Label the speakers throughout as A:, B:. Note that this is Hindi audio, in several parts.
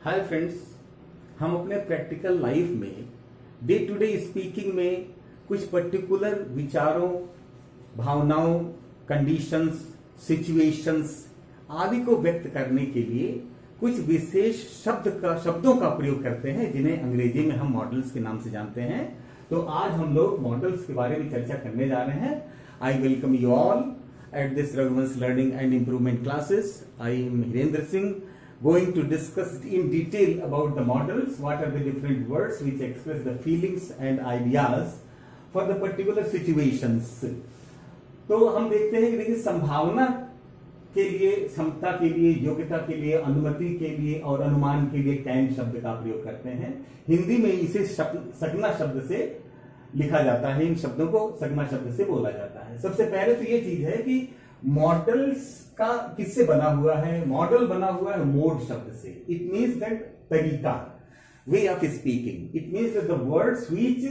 A: हाय फ्रेंड्स, हम अपने प्रैक्टिकल लाइफ में डे टू डे स्पीकिंग में कुछ पर्टिकुलर विचारों, भावनाओं, कंडीशंस, सिचुएशंस आदि को व्यक्त करने के लिए कुछ विशेष शब्दों का प्रयोग करते हैं जिन्हें अंग्रेजी में हम मॉडल्स के नाम से जानते हैं। तो आज हम लोग मॉडल्स के बारे में चर्चा करने जा रहे हैं। I welcome you all at this Raghuvansh Learning and Improvement classes. I am Hirendra Singh, going to discuss in detail about the models, what are the different words which express the feelings and ideas for the particular situations. तो हम देखते हैं कि देखिए संभावना के लिए, क्षमता के लिए, योग्यता के लिए, अनुमति के लिए और अनुमान के लिए कैन शब्द का प्रयोग करते हैं। हिंदी में इसे सगना शब्द से लिखा जाता है, इन शब्दों को सगना शब्द से बोला जाता है। सबसे पहले तो ये चीज है कि मॉडल्स का किससे बना हुआ है? मॉडल बना हुआ है मोड शब्द से। इट मीन्स दैट तरीका, way of speaking. It means that the words which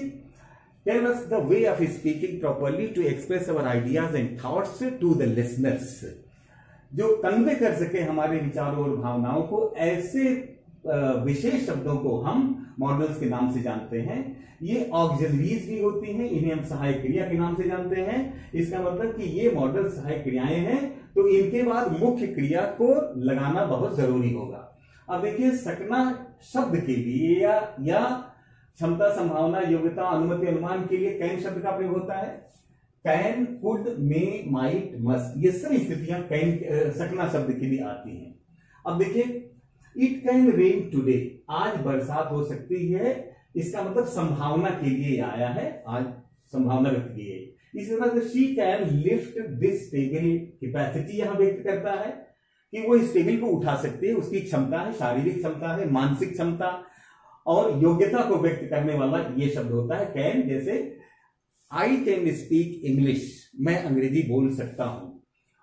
A: tell us the way of speaking properly to express our ideas and thoughts to the listeners, जो कन्वे कर सके हमारे विचारों और भावनाओं को। ऐसे विशेष शब्दों को हम मॉडल्स के नाम से जानते हैं। ये ऑक्सिलरीज भी होती हैं, इन्हें हम सहायक क्रिया के नाम से जानते हैं। इसका मतलब कि ये मॉडल सहायक क्रियाएं हैं, तो इनके बाद मुख्य क्रिया को लगाना बहुत जरूरी होगा। अब देखिए, सकना शब्द के लिए या क्षमता, संभावना, योग्यता, अनुमति, अनुमान के लिए कैन शब्द का प्रयोग होता है। Can, could, may, might, must, ये सभी स्थितियां कैन सकना शब्द के लिए आती हैं। अब देखिए, इट कैन रेन टुडे, आज बरसात हो सकती है। इसका मतलब संभावना के लिए आया है, आज संभावना व्यक्त की है। इसी तरह से she can lift this table, capacity यहां व्यक्त करता है कि वो इस टेबल को उठा सकती है, उसकी क्षमता है, शारीरिक क्षमता है, मानसिक क्षमता और योग्यता को व्यक्त करने वाला ये शब्द होता है कैन। जैसे आई कैन स्पीक इंग्लिश, मैं अंग्रेजी बोल सकता हूं।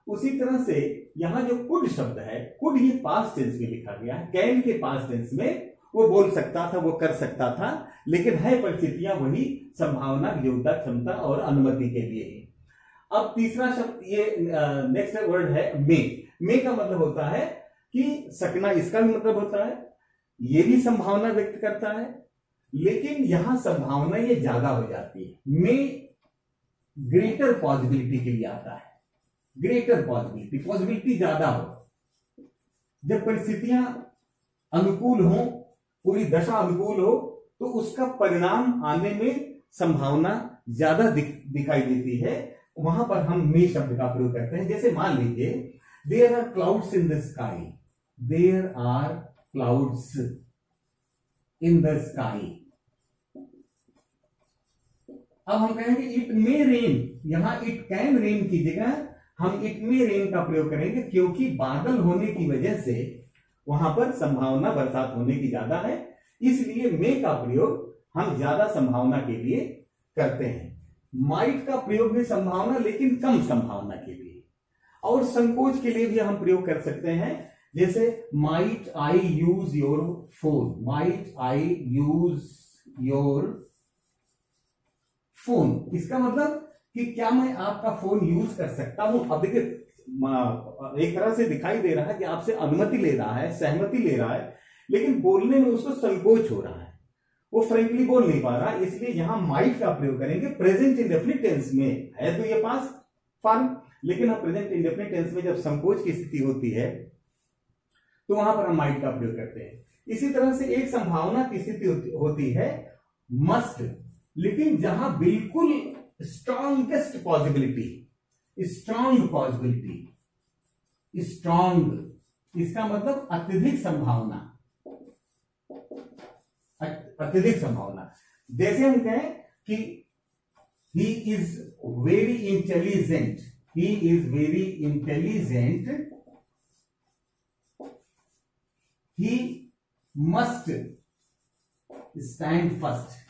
A: उसी तरह से यहां जो कुड शब्द है, कुड ये पास्ट टेंस में लिखा गया है। कैन के पास्ट टेंस में वो बोल सकता था, वो कर सकता था, लेकिन है परिस्थितियां वही संभावना, योग्यता, क्षमता और अनुमति के लिए है। अब तीसरा शब्द, ये नेक्स्ट वर्ड है मे। मे का मतलब होता है कि सकना, इसका भी मतलब होता है, ये भी संभावना व्यक्त करता है, लेकिन यहां संभावना ये ज्यादा हो जाती है। मे ग्रेटर पॉसिबिलिटी के लिए आता है। ग्रेटर पॉसिबिलिटी ज्यादा हो। जब परिस्थितियां अनुकूल हो, पूरी दशा अनुकूल हो, तो उसका परिणाम आने में संभावना ज्यादा दिखाई देती है। वहां पर हम मे शब्द का प्रयोग करते हैं। जैसे मान लीजिए, there are clouds in the sky, there are clouds in the sky. अब हम कहेंगे इट मे रेन, यहां इट कैन रेन की जगह हम इट मे रेन का प्रयोग करेंगे, क्योंकि बादल होने की वजह से वहां पर संभावना बरसात होने की ज्यादा है। इसलिए मे का प्रयोग हम ज्यादा संभावना के लिए करते हैं। माइट का प्रयोग भी संभावना, लेकिन कम संभावना के लिए। और संकोच के लिए भी हम प्रयोग कर सकते हैं। जैसे might I use your phone, might I use your phone. इसका मतलब कि क्या मैं आपका फोन यूज कर सकता हूं। अब देखिए, एक तरह से दिखाई दे रहा है कि आपसे अनुमति ले रहा है, सहमति ले रहा है, लेकिन बोलने में उसको संकोच हो रहा है, वो फ्रेंकली बोल नहीं पा रहा। इसलिए यहां माइट का प्रयोग करेंगे। प्रेजेंट इंडेफिनिट टेंस में है तो ये पास्ट फॉर्म, लेकिन हम प्रेजेंट इंडेफिनिट टेंस में जब संकोच की स्थिति होती है तो वहां पर हम माइट का प्रयोग करते हैं। इसी तरह से एक संभावना की स्थिति होती है मस्ट, लेकिन जहां बिल्कुल strongest possibility, strong possibility, strong इसका मतलब अत्यधिक संभावना, अत्यधिक संभावना। जैसे हम कहें कि he is very intelligent, he is very intelligent, he must stand first,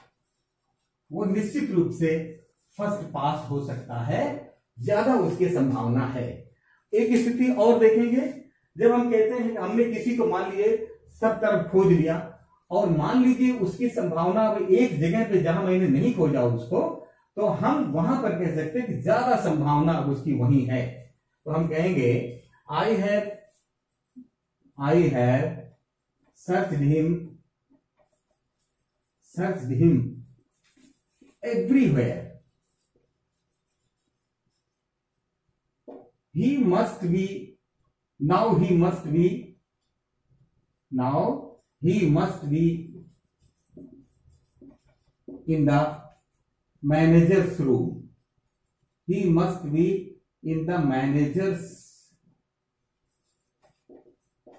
A: वो निश्चित रूप से फर्स्ट पास हो सकता है, ज्यादा उसकी संभावना है। एक स्थिति और देखेंगे, जब हम कहते हैं कि हमने किसी को मान लिए सब तरफ खोज लिया, और मान लीजिए उसकी संभावना एक जगह पे जहां मैंने नहीं खोजा उसको, तो हम वहां पर कह सकते हैं कि ज्यादा संभावना उसकी वहीं है। तो हम कहेंगे I have searched him everywhere. Now he must be in the manager's room. He must be in the manager's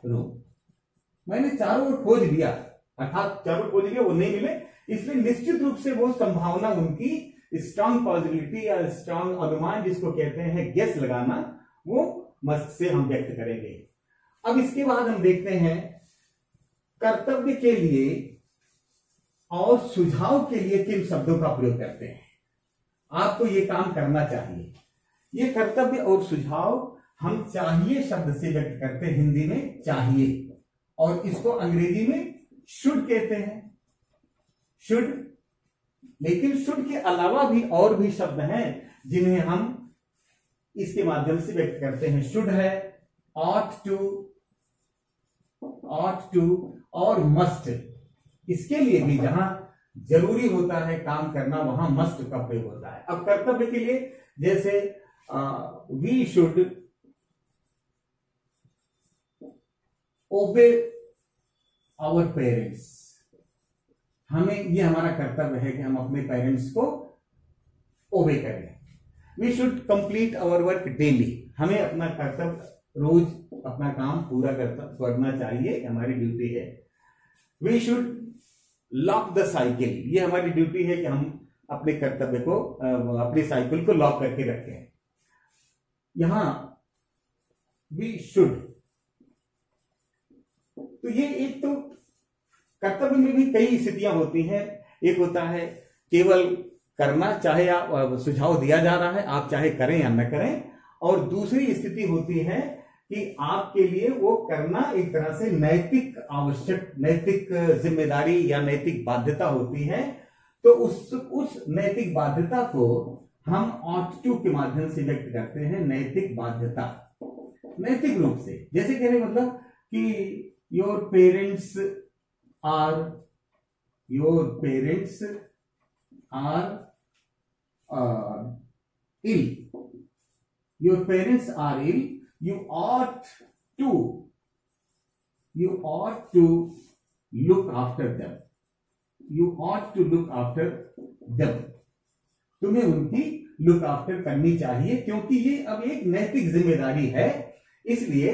A: room. मैंने चारों ओर खोज लिया, अर्थात चारों खोज लिया, वो नहीं मिले, इसलिए निश्चित रूप से वो संभावना, उनकी स्ट्रांग पॉजिबिलिटी या स्ट्रांग अनुमान जिसको कहते हैं गेस लगाना, वो मस्त से हम व्यक्त करेंगे। अब इसके बाद हम देखते हैं कर्तव्य के लिए और सुझाव के लिए किन शब्दों का प्रयोग करते हैं। आपको ये काम करना चाहिए। ये कर्तव्य और सुझाव हम चाहिए शब्द से व्यक्त करते हैं, हिंदी में चाहिए, और इसको अंग्रेजी में शुड कहते हैं, शुड। लेकिन शुड के अलावा भी और भी शब्द हैं जिन्हें हम इसके माध्यम से व्यक्त करते हैं। शुड है, ought to और must। इसके लिए भी जहां जरूरी होता है काम करना, वहां must का प्रयोग होता है। अब कर्तव्य के लिए जैसे we should obey our parents। हमें, ये हमारा कर्तव्य है कि हम अपने पेरेंट्स को ओबे करें। We should complete our work daily. हमें अपना कर्तव्य रोज अपना काम पूरा करना चाहिए, हमारी ड्यूटी है। We should lock the cycle. ये हमारी ड्यूटी है कि हम अपने कर्तव्य को, अपनी साइकिल को लॉक करके रखें। यहां वी शुड, तो ये एक तो कर्तव्य में भी कई स्थितियां होती हैं। एक होता है केवल करना, चाहे आप सुझाव दिया जा रहा है, आप चाहे करें या न करें, और दूसरी स्थिति होती है कि आपके लिए वो करना एक तरह से नैतिक आवश्यक, नैतिक जिम्मेदारी या नैतिक बाध्यता होती है। तो उस नैतिक बाध्यता को हम ought to के माध्यम से व्यक्त करते हैं, नैतिक बाध्यता, नैतिक रूप से। जैसे कहने मतलब कि your parents are ill, your parents are ill, you ought to look after them, तुम्हें उनकी लुक आफ्टर करनी चाहिए, क्योंकि ये अब एक नैतिक जिम्मेदारी है। इसलिए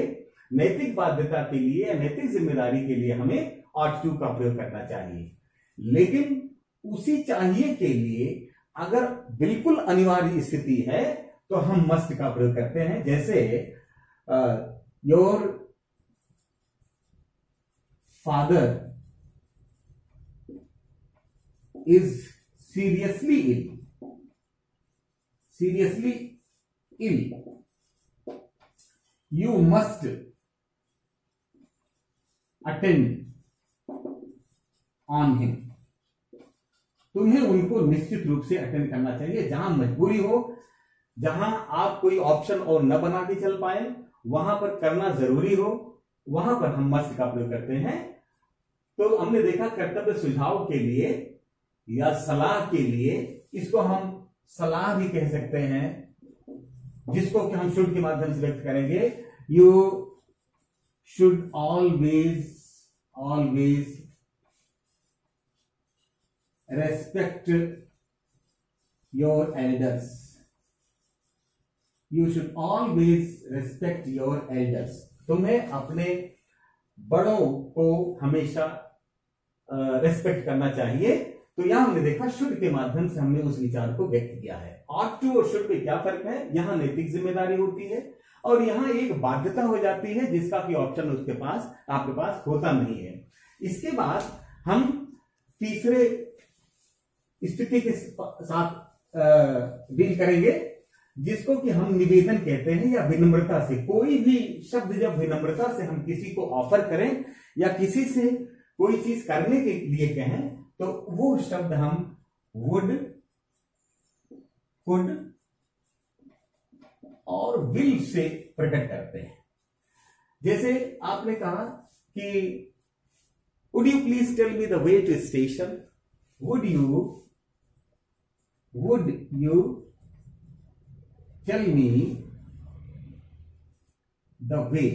A: नैतिक बाध्यता के लिए, नैतिक जिम्मेदारी के लिए हमें ought to का प्रयोग करना चाहिए। लेकिन उसी चाहिए के लिए अगर बिल्कुल अनिवार्य स्थिति है तो हम मस्ट का प्रयोग करते हैं। जैसे your father is seriously ill, you must attend on him. तुम्हें उनको निश्चित रूप से अटेंड करना चाहिए। जहां मजबूरी हो, जहां आप कोई ऑप्शन और न बना के चल पाए, वहां पर करना जरूरी हो, वहां पर हम मस्ट का प्रयोग करते हैं। तो हमने देखा कर्तव्य सुझाव के लिए या सलाह के लिए, इसको हम सलाह भी कह सकते हैं, जिसको कि हम शुड के माध्यम से व्यक्त करेंगे। You should always respect your elders. You should always respect your elders. तुम्हें अपने बड़ों को हमेशा रेस्पेक्ट करना चाहिए। तो यहां हमने देखा शुड के माध्यम से हमने उस विचार को व्यक्त किया है। ought to और शुड में क्या फर्क है? यहां नैतिक जिम्मेदारी होती है और यहां एक बाध्यता हो जाती है जिसका भी ऑप्शन उसके पास, आपके पास होता नहीं है। इसके बाद हम तीसरे स्थिति के साथ डील करेंगे, जिसको कि हम निवेदन कहते हैं या विनम्रता से। कोई भी शब्द जब विनम्रता से हम किसी को ऑफर करें या किसी से कोई चीज करने के लिए कहें, तो वो शब्द हम वुड, कुड और विल से प्रकट करते हैं। जैसे आपने कहा कि would you please tell me the way to station? Would you tell me the way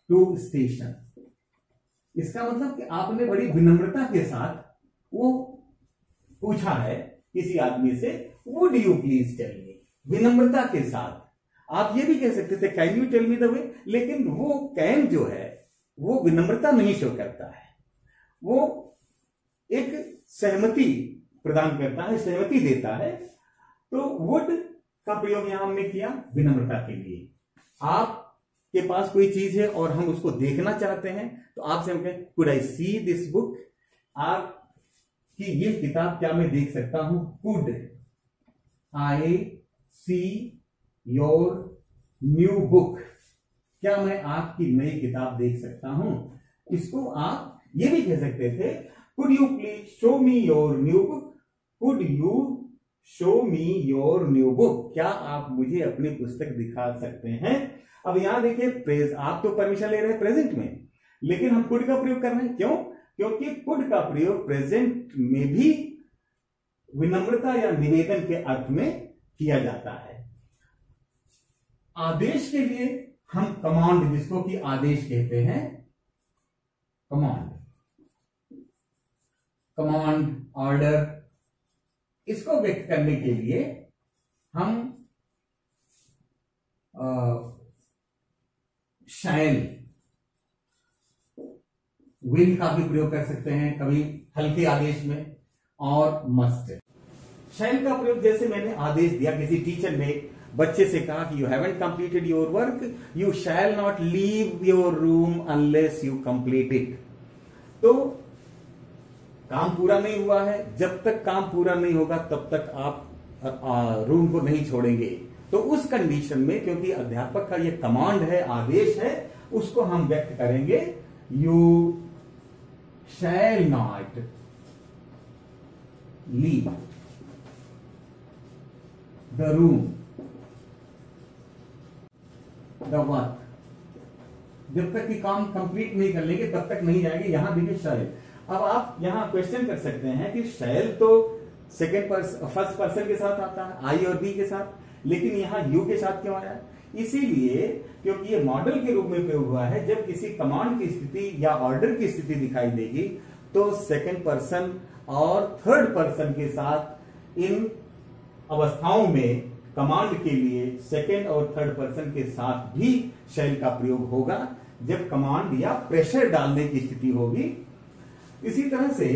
A: to station? इसका मतलब कि आपने बड़ी विनम्रता के साथ वो पूछा है किसी आदमी से, would you please tell me, विनम्रता के साथ। आप ये भी कह सकते थे can you tell me the way, लेकिन वो कैन जो है वो विनम्रता नहीं शो करता है, वो एक सहमति प्रदान करता है, सहमति देता है। तो वुड का प्रयोग यहां हमने किया विनम्रता के लिए। आप के पास कोई चीज है और हम उसको देखना चाहते हैं तो आपसे हम कहें could I see this book? आप कि ये किताब क्या मैं देख सकता हूं? Could I see your new book? क्या मैं आपकी नई किताब देख सकता हूं? इसको आप ये भी कह सकते थे could you please show me your new book? Could you show me your new book? क्या आप मुझे अपनी पुस्तक दिखा सकते हैं? अब यहां देखिए, आप तो परमिशन ले रहे हैं प्रेजेंट में, लेकिन हम कुड का प्रयोग कर रहे हैं। क्यों? क्योंकि कुड का प्रयोग प्रेजेंट में भी विनम्रता या निवेदन के अर्थ में किया जाता है। आदेश के लिए हम कमांड, जिसको कि आदेश कहते हैं, कमांड ऑर्डर, इसको व्यक्त करने के लिए हम शैल, विल का भी प्रयोग कर सकते हैं कभी हल्के आदेश में, और मस्ट। शैल का प्रयोग जैसे मैंने आदेश दिया, किसी टीचर ने बच्चे से कहा कि you haven't completed your work, you shall not leave your room unless you complete it. तो काम पूरा नहीं हुआ है, जब तक काम पूरा नहीं होगा तब तक आप रूम को नहीं छोड़ेंगे। तो उस कंडीशन में, क्योंकि अध्यापक का ये कमांड है, आदेश है, उसको हम व्यक्त करेंगे you shall not leave the room the work. जब तक कि काम कंप्लीट नहीं कर लेंगे तब तक नहीं जाएंगे। यहां देखिए शैल। अब आप यहां क्वेश्चन कर सकते हैं कि शैल तो फर्स्ट पर्सन के साथ आता है, आई और बी के साथ, लेकिन यहां यू के साथ क्यों आया? इसीलिए क्योंकि ये मॉडल के रूप में प्रयोग हुआ है। जब किसी कमांड की स्थिति या ऑर्डर की स्थिति दिखाई देगी तो सेकंड पर्सन और थर्ड पर्सन के साथ इन अवस्थाओं में कमांड के लिए सेकंड और थर्ड पर्सन के साथ भी शैल का प्रयोग होगा जब कमांड या प्रेशर डालने की स्थिति होगी। इसी तरह से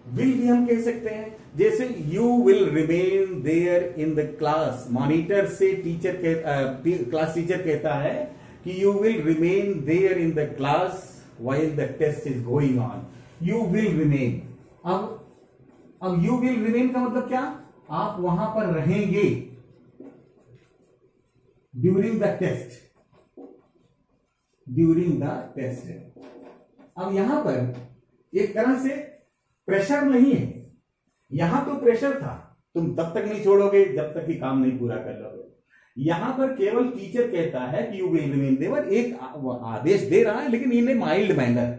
A: विल भी हम कह सकते हैं, जैसे you will remain there in the class. Monitor से क्लास टीचर कहता है कि you will remain there in the class while the test is going on. You will remain. अब यू विल रिमेन का मतलब क्या? आप वहां पर रहेंगे during the test, during the test. अब यहां पर एक तरह से प्रेशर नहीं है, यहां तो प्रेशर था, तुम तब तक नहीं छोड़ोगे जब तक कि काम नहीं पूरा कर लोगे। यहां पर केवल टीचर कहता है कि यू विल रिमेन देयर, एक आदेश दे रहा है लेकिन इन माइल्ड मैनर,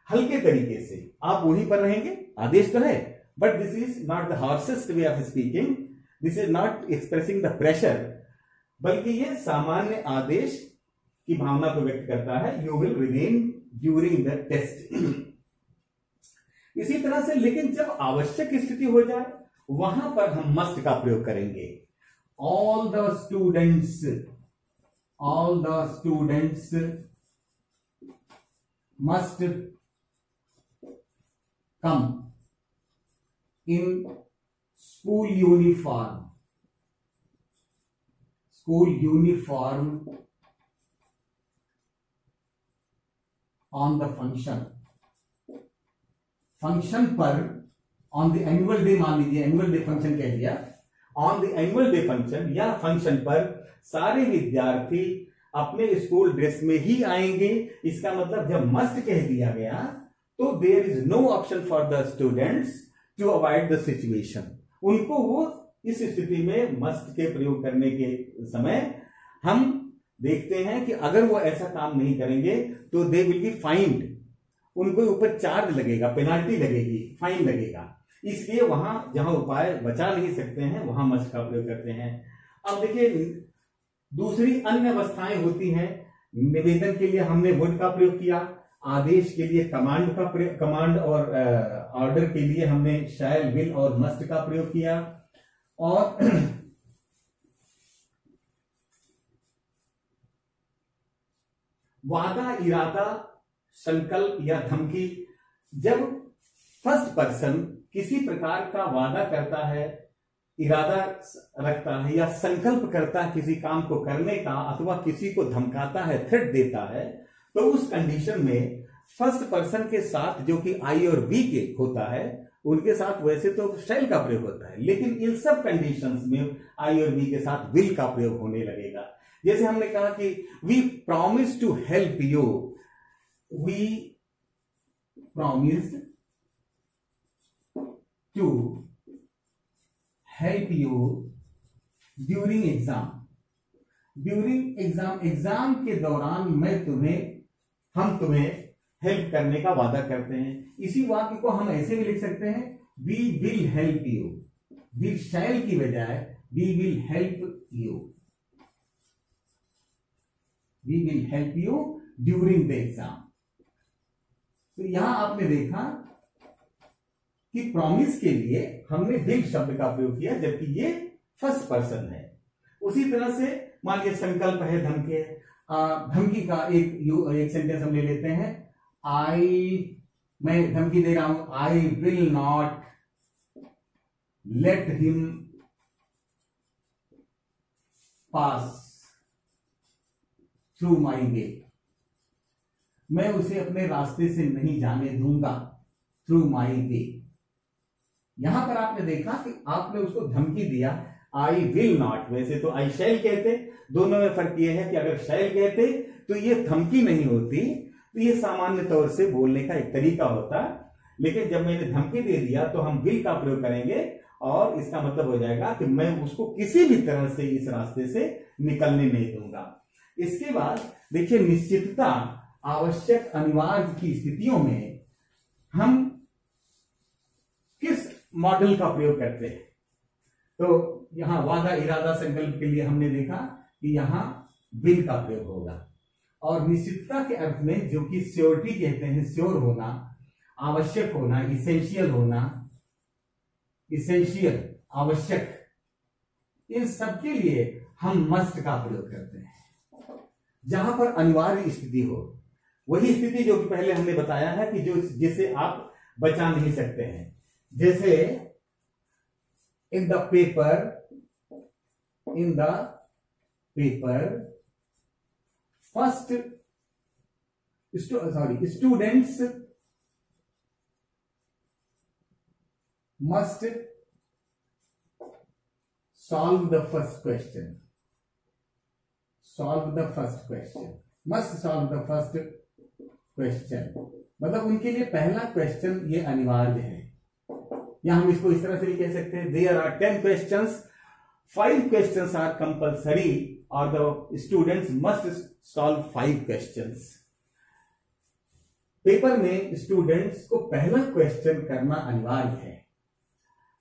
A: हल्के तरीके से आप वहीं पर रहेंगे। आदेश तो है, but this is not the harshest way of speaking, this is not expressing the pressure, बल्कि यह सामान्य आदेश की भावना को व्यक्त करता है, you will remain during the test. इसी तरह से, लेकिन जब आवश्यक स्थिति हो जाए वहां पर हम मस्ट का प्रयोग करेंगे। All the students must come in school uniform on the function पर, ऑन द एनुअल डे, मान लीजिए एनुअल डे फंक्शन कह दिया, on the annual day function या फंक्शन पर सारे विद्यार्थी अपने स्कूल ड्रेस में ही आएंगे। इसका मतलब जब मस्ट कह दिया गया तो there is no option for the students to avoid the situation. उनको वो इस स्थिति में मस्ट के प्रयोग करने के समय हम देखते हैं कि अगर वो ऐसा काम नहीं करेंगे तो दे विल बी फाइंड, उनको ऊपर चार्ज लगेगा, पेनाल्टी लगेगी, फाइन लगेगा। इसलिए वहां जहां उपाय बचा नहीं सकते हैं वहां मस्ट का प्रयोग करते हैं। अब देखिए दूसरी अन्य अवस्थाएं होती हैं। निवेदन के लिए हमने वुड का प्रयोग किया, आदेश के लिए कमांड का प्रयोग, कमांड और ऑर्डर के लिए हमने शैल, विल और मस्ट का प्रयोग किया। और वादा, इरादा, संकल्प या धमकी, जब फर्स्ट पर्सन किसी प्रकार का वादा करता है, इरादा रखता है या संकल्प करता है किसी काम को करने का, अथवा किसी को धमकाता है, थ्रेट देता है, तो उस कंडीशन में फर्स्ट पर्सन के साथ जो कि आई और वी के होता है, उनके साथ वैसे तो शैल का प्रयोग होता है, लेकिन इन सब कंडीशंस में आई और वी के साथ विल का प्रयोग होने लगेगा। जैसे हमने कहा कि we promise to help you, we promise to help you during exam. During exam, exam के दौरान हम तुम्हें हेल्प करने का वादा करते हैं। इसी वाक्य को हम ऐसे भी लिख सकते हैं, we will help you, will shall की बजाय we will help you, we will help you during the exam. तो यहां आपने देखा कि प्रॉमिस के लिए हमने विल शब्द का प्रयोग किया, जबकि ये फर्स्ट पर्सन है। उसी तरह से मान लीजिए संकल्प है, धमकी है। धमकी का एक सेंटेंस हम ले लेते हैं, मैं धमकी दे रहा हूं, I will not let him pass through my way, मैं उसे अपने रास्ते से नहीं जाने दूंगा, थ्रू माई वे। यहां पर आपने देखा कि आपने उसको धमकी दिया, आई विल नॉट, वैसे तो आई शैल कहते, दोनों में फर्क यह है कि अगर शैल कहते तो ये धमकी नहीं होती, तो ये सामान्य तौर से बोलने का एक तरीका होता, लेकिन जब मैंने धमकी दे दिया तो हम विल का प्रयोग करेंगे और इसका मतलब हो जाएगा कि मैं उसको किसी भी तरह से इस रास्ते से निकलने नहीं दूंगा। इसके बाद देखिए निश्चितता, आवश्यक, अनिवार्य की स्थितियों में हम किस मॉडल का प्रयोग करते हैं। तो यहां वादा, इरादा, संकल्प के लिए हमने देखा कि यहां विल का प्रयोग होगा। और निश्चितता के अर्थ में जो कि श्योरिटी कहते हैं, श्योर होना, आवश्यक होना, इसेंशियल होना, इसेंशियल, आवश्यक, इन सब के लिए हम मस्ट का प्रयोग करते हैं। जहां पर अनिवार्य स्थिति हो, वही स्थिति जो कि पहले हमने बताया है कि जिसे आप बचा नहीं सकते हैं। जैसे in the paper first students must solve the first question, must solve the first question, मतलब उनके लिए पहला क्वेश्चन ये अनिवार्य है। या हम इसको इस तरह से भी कह सकते हैं, there are 10 questions, 5 questions are compulsory और the students must solve 5 questions. Paper में स्टूडेंट्स को पहला क्वेश्चन करना अनिवार्य है।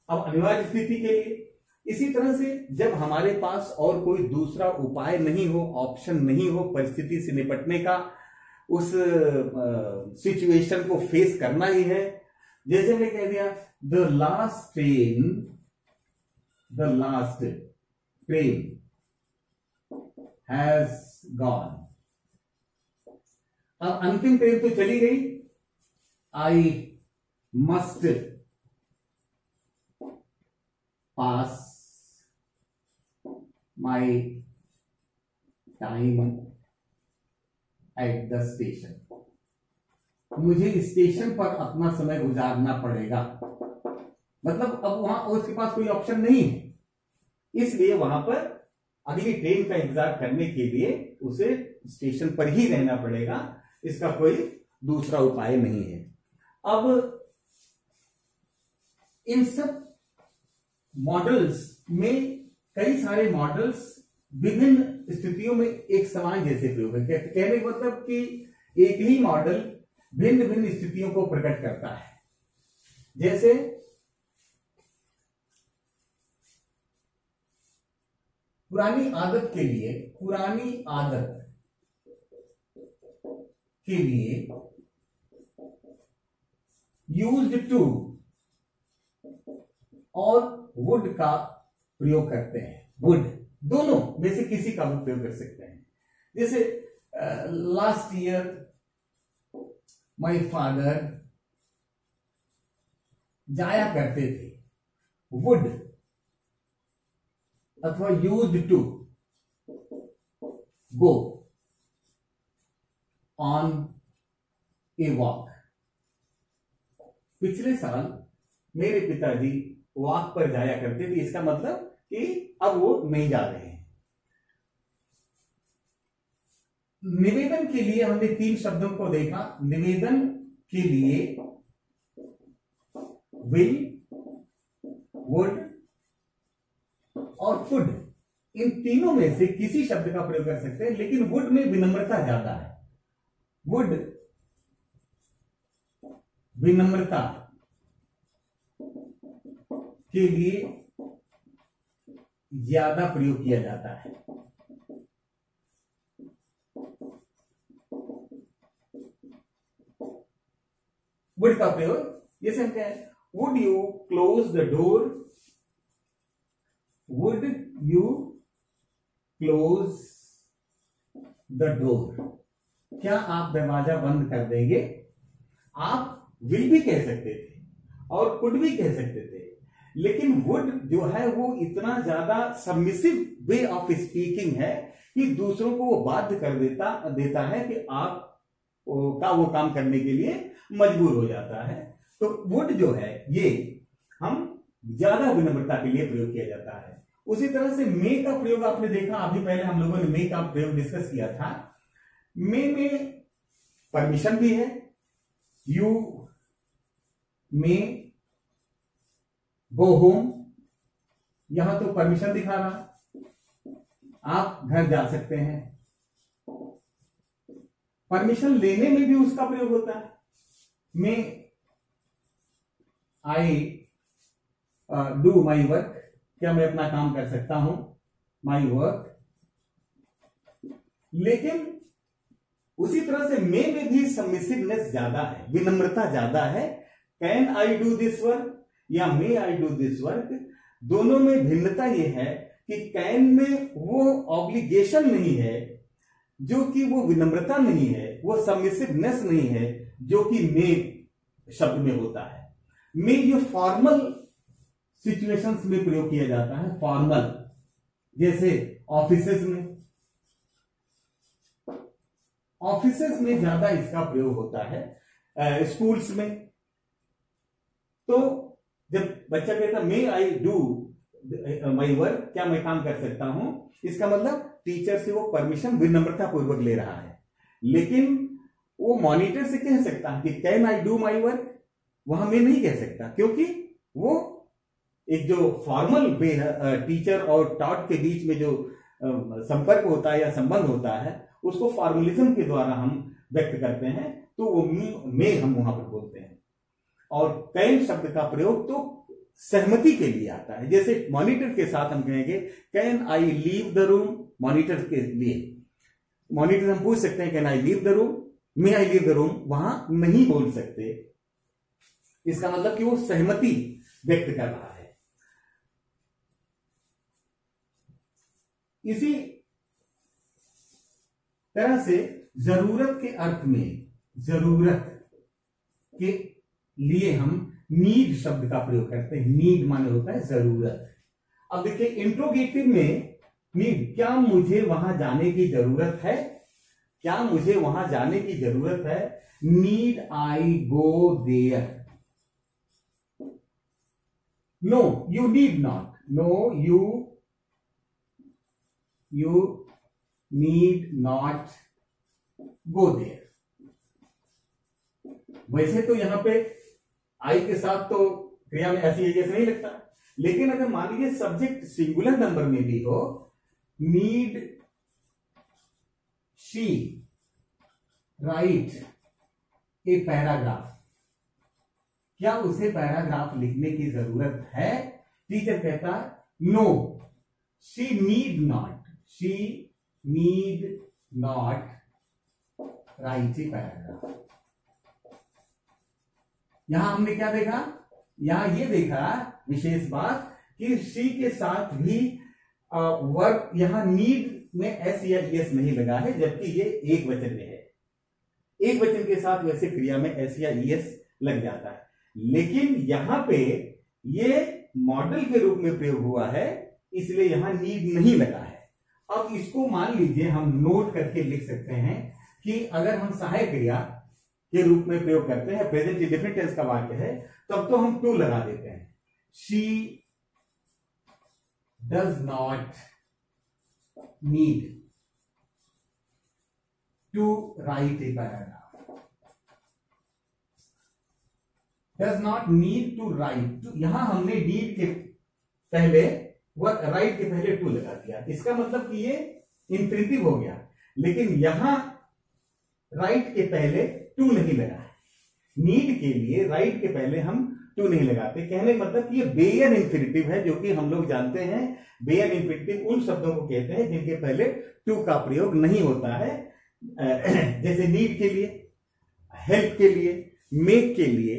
A: अब अनिवार्य स्थिति के लिए इसी तरह से जब हमारे पास और कोई दूसरा उपाय नहीं हो, ऑप्शन नहीं हो परिस्थिति से निपटने का, उस सिचुएशन को फेस करना ही है। जैसे मैंने कह दिया the last train has gone, अब अंतिम ट्रेन तो चली गई, I must pass my time at the station, मुझे स्टेशन पर अपना समय गुजारना पड़ेगा। मतलब अब वहां उसके पास कोई ऑप्शन नहीं है, इसलिए वहां पर अगली ट्रेन का इंतजार करने के लिए उसे स्टेशन पर ही रहना पड़ेगा, इसका कोई दूसरा उपाय नहीं है। अब इन सब मॉडल्स में कई सारे मॉडल्स विभिन्न स्थितियों में एक समान जैसे प्रयोग है। कहने का मतलब कि एक ही मॉडल भिन्न भिन्न स्थितियों को प्रकट करता है। जैसे पुरानी आदत के लिए यूज्ड टू और वुड का प्रयोग करते हैं। वुड दोनों में से किसी का भी प्रयोग कर सकते हैं। जैसे लास्ट ईयर माय फादर जाया करते थे, वुड अथवा used to go on a walk. पिछले साल मेरे पिताजी वॉक पर जाया करते थे, इसका मतलब कि अब वो नहीं जा रहे हैं। निवेदन के लिए हमने 3 शब्दों को देखा। निवेदन के लिए विल, वुड और कुड, इन तीनों में से किसी शब्द का प्रयोग कर सकते हैं, लेकिन वुड में विनम्रता ज्यादा है। वुड विनम्रता के लिए ज्यादा प्रयोग किया जाता है। वुड का प्रयोग जैसे हम कहें, would you close the door, would you close the door, क्या आप दरवाजा बंद कर देंगे। आप विल भी कह सकते थे और कुड भी कह सकते थे, लेकिन वुड जो है वो इतना ज्यादा सबमिसिव वे ऑफ स्पीकिंग है कि दूसरों को वो बाध्य कर देता है कि आप का वो काम करने के लिए मजबूर हो जाता है। तो वुड जो है ये हम ज्यादा विनम्रता के लिए प्रयोग किया जाता है। उसी तरह से मे का प्रयोग आपने देखा, अभी पहले हम लोगों ने मे का प्रयोग डिस्कस किया था। मे में परमिशन भी है, यू मे गो होम, यहां तो परमिशन दिखा रहा, आप घर जा सकते हैं। परमिशन लेने में भी उसका प्रयोग होता है। मे आई डू माई वर्क, क्या मैं अपना काम कर सकता हूं, माई वर्क। लेकिन उसी तरह से मे में भी सबमिसिवनेस ज्यादा है, विनम्रता ज्यादा है। Can I do this work या मे आई डू दिस वर्क, दोनों में भिन्नता यह है कि कैन में वो ऑब्लिगेशन नहीं है, जो कि वो विनम्रता नहीं है, वो सबमिसिवनेस नहीं है, जो कि मे शब्द में होता है। मे ये फॉर्मल सिचुएशंस में प्रयोग किया जाता है, फॉर्मल, जैसे ऑफिसेस में ज्यादा इसका प्रयोग होता है, स्कूल्स में। तो जब बच्चा कहता मे आई डू माई वर्क, क्या मैं काम कर सकता हूं, इसका मतलब टीचर से वो परमिशन विनम्रता पूर्वक ले रहा है। लेकिन वो मॉनिटर से कह सकता है कि can I do my work, वहां मैं नहीं कह सकता, क्योंकि वो एक जो फॉर्मल वे है, टीचर और टॉट के बीच में जो संपर्क होता है या संबंध होता है, उसको फॉर्मलिज्म के द्वारा हम व्यक्त करते हैं, तो वो में हम वहां पर बोलते हैं। और कैन शब्द का प्रयोग तो सहमति के लिए आता है। जैसे मॉनिटर के साथ हम कहेंगे can I leave the room, monitor के लिए मॉनिटर हम पूछ सकते हैं can I leave the room, may I leave the room वहां नहीं बोल सकते। इसका मतलब कि वो सहमति व्यक्त कर रहा है। इसी तरह से जरूरत के अर्थ में, जरूरत के लिए हम नीड शब्द का प्रयोग करते हैं। नीड माने होता है जरूरत। अब देखिए इंट्रोगेटिव में नीड, क्या मुझे वहां जाने की जरूरत है, क्या मुझे वहां जाने की जरूरत है, need I go there. No you need not, no you need not go there. वैसे तो यहां पे आई के साथ तो क्रिया में ऐसी जैसे नहीं लगता, लेकिन अगर मान लीजिए सब्जेक्ट सिंगुलर नंबर में भी हो need she write a paragraph, क्या उसे पैराग्राफ लिखने की जरूरत है? टीचर कहता है no, she need not write a paragraph. यहां हमने क्या देखा? यहां ये देखा विशेष बात कि शी के साथ भी वर्क, यहां नीड में एस या एस नहीं लगा है, जबकि ये एक वचन में है। एक वचन के साथ वैसे क्रिया में एस या एस लग जाता है, लेकिन यहां पे ये मॉडल के रूप में प्रयोग हुआ है, इसलिए यहां नीड नहीं लगा है। अब इसको मान लीजिए हम नोट करके लिख सकते हैं कि अगर हम सहायक क्रिया के रूप में प्रयोग करते हैं, प्रेजेंट इंडेफिनिट टेंस का वाक्य है, तब तो हम टू लगा देते हैं। She does not need to write a paragraph, does not need to write. यहां हमने नीड के पहले राइट के पहले टू लगा दिया, इसका मतलब कि ये इंफिनिटिव हो गया, लेकिन यहां राइट के पहले टू नहीं लगा है। नीड के लिए राइट के पहले हम टू नहीं लगाते। कहने का मतलब कि ये बेयर इंफिनिटिव है, जो कि हम लोग जानते हैं बेयर इंफिनिटिव उन शब्दों को कहते हैं जिनके पहले टू का प्रयोग नहीं होता है, जैसे नीड के लिए, हेल्प के लिए, मेक के लिए,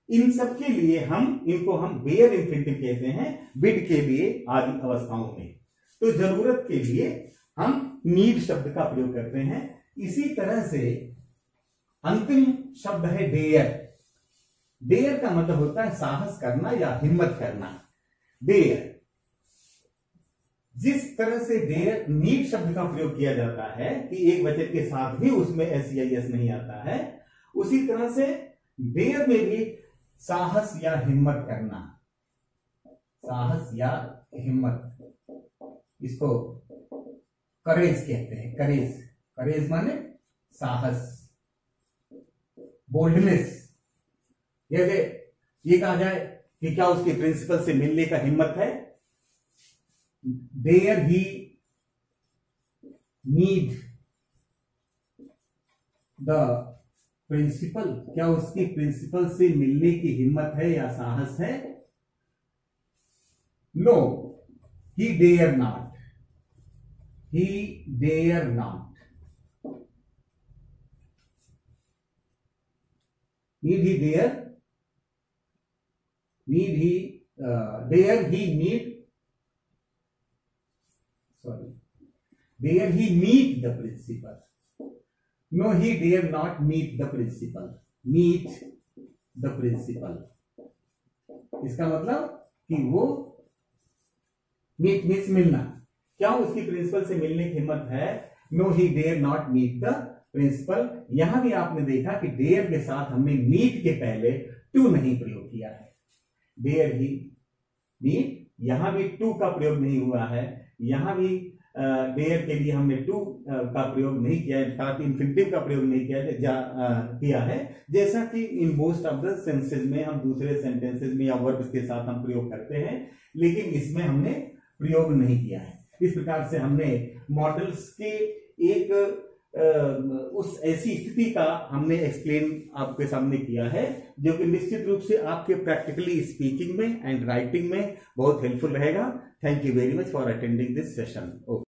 A: इन सब के लिए इनको हम बेयर इंफिनिटिव कहते हैं, बिड के लिए आदि अवस्थाओं में। तो जरूरत के लिए हम नीड शब्द का प्रयोग करते हैं। इसी तरह से अंतिम शब्द है डेयर। डेयर का मतलब होता है साहस करना या हिम्मत करना। डेयर, जिस तरह से डेयर नीड शब्द का प्रयोग किया जाता है कि एक वचन के साथ भी उसमें एस या एस नहीं आता है, उसी तरह से डेयर में भी साहस या हिम्मत करना, साहस या हिम्मत, इसको करेज कहते हैं। करेज माने साहस, बोल्डनेस। ये कहा जाए कि क्या उसके प्रिंसिपल से मिलने का हिम्मत है? Dare he need the principal, क्या उसकी प्रिंसिपल से मिलने की हिम्मत है या साहस है? No, he dare not, dare he meet the principal? No, he dare not meet the principal. Meet the principal, इसका मतलब कि वो मीट मीन्स मिलना, क्या उसकी प्रिंसिपल से मिलने की हिम्मत है? No, he dare not meet the principal. यहां भी आपने देखा कि डेयर के साथ हमने मीट के पहले टू नहीं प्रयोग किया है। डेयर ही मीट, यहां भी टू का प्रयोग नहीं हुआ है, यहां भी डेयर के लिए हमने टू का प्रयोग नहीं किया है, साथ इंफिनिटिव का प्रयोग नहीं किया है, जैसा कि in most of the senses में हम दूसरे सेंटेंसेस में या वर्ब्स के साथ हम प्रयोग करते हैं, लेकिन इसमें हमने प्रयोग नहीं किया है। इस प्रकार से हमने मॉडल्स के एक उस ऐसी स्थिति का हमने एक्सप्लेन आपके सामने किया है, जो कि निश्चित रूप से आपके प्रैक्टिकली स्पीकिंग में एंड राइटिंग में बहुत हेल्पफुल रहेगा। Thank you very much for attending this session.